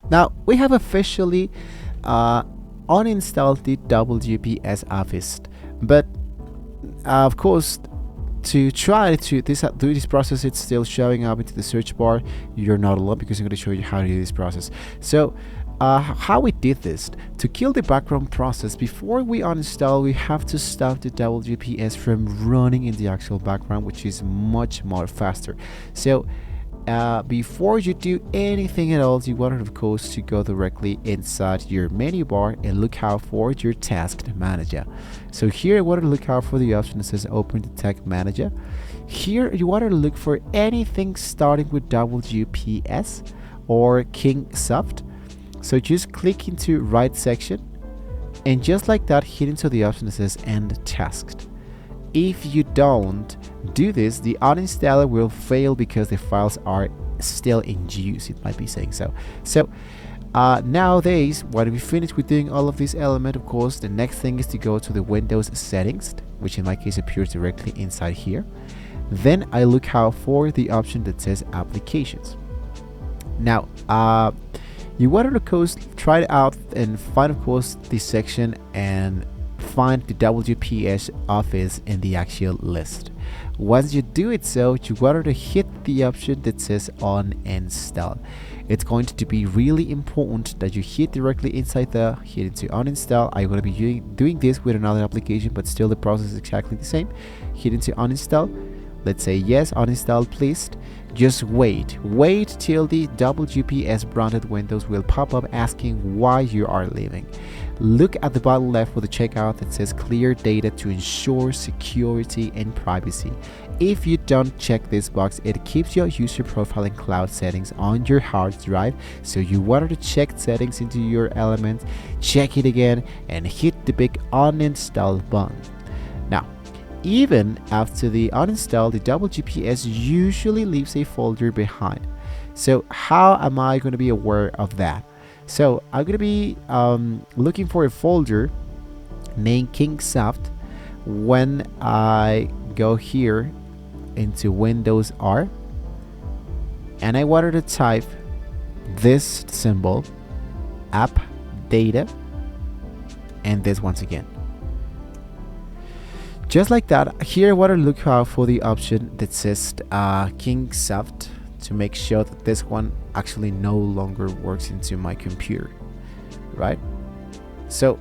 Now we have officially uninstalled the WPS Office, but of course, to try to do this process, it's still showing up into the search bar. You're not alone, because I'm going to show you how to do this process. So how we did this: to kill the background process before we uninstall, we have to stop the WPS from running in the actual background, which is much more faster. So before you do anything at all, you want, of course, to go directly inside your menu bar and look out for your task manager. So here you want to look out for the option that says open the task manager. Here you want to look for anything starting with WPS or Kingsoft. So just click into right section, and just like that, hit into the option that says end tasked. If you don't do this, the uninstaller will fail because the files are still in use, it might be saying so. So nowadays, when we finish with doing all of this element, of course, the next thing is to go to the Windows settings, which in my case appears directly inside here. Then I look out for the option that says applications. Now you want to, of course, try it out and find, of course, this section and find the WPS Office in the actual list. Once you do it, so you want to hit the option that says uninstall. It's going to be really important that you hit directly inside the hit into uninstall. I'm going to be doing this with another application, but still the process is exactly the same. Hit into uninstall. Let's say yes, uninstall please. Just wait till the WPS branded windows will pop up asking why you are leaving. Look at the bottom left for the checkout that says clear data to ensure security and privacy. If you don't check this box, it keeps your user profile and cloud settings on your hard drive. So you wanted to check settings into your element, check it again, and hit the big uninstall button. Now, even after the uninstall, the WPS usually leaves a folder behind. So how am I going to be aware of that? So I'm going to be looking for a folder named Kingsoft. When I go here into Windows R, and I wanted to type this symbol, app data, and this once again. Just like that, here I want to look out for the option that says Kingsoft to make sure that this one actually no longer works into my computer, right? So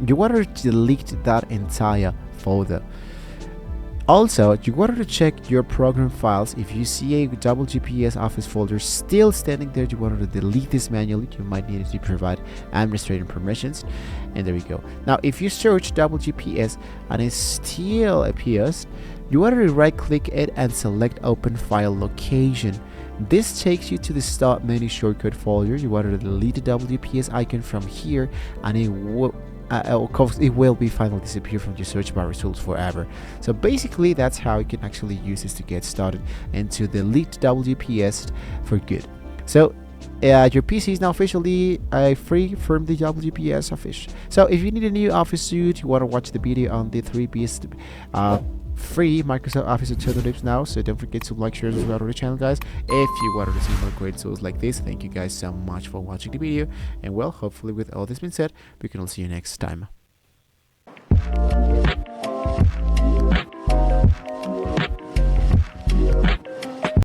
you want to delete that entire folder. Also, you wanted to check your program files. If you see a WPS Office folder still standing there, you wanted to delete this manually. You might need to provide administrator permissions. And there we go. Now, if you search WPS and it still appears, you want to right click it and select open file location. This takes you to the start menu shortcut folder. You want to delete the WPS icon from here, and it will of course it will be finally disappear from your search bar results forever. So basically that's how you can actually use this to get started and to delete WPS for good. So your PC is now officially free from the WPS Office. So if you need a new Office suite, you want to watch the video on the 3 best free Microsoft Office alternatives now. So don't forget to like, share, and subscribe to the channel, guys. If you wanted to see more great tools like this, thank you guys so much for watching the video. And well, hopefully with all this being said, we can all see you next time.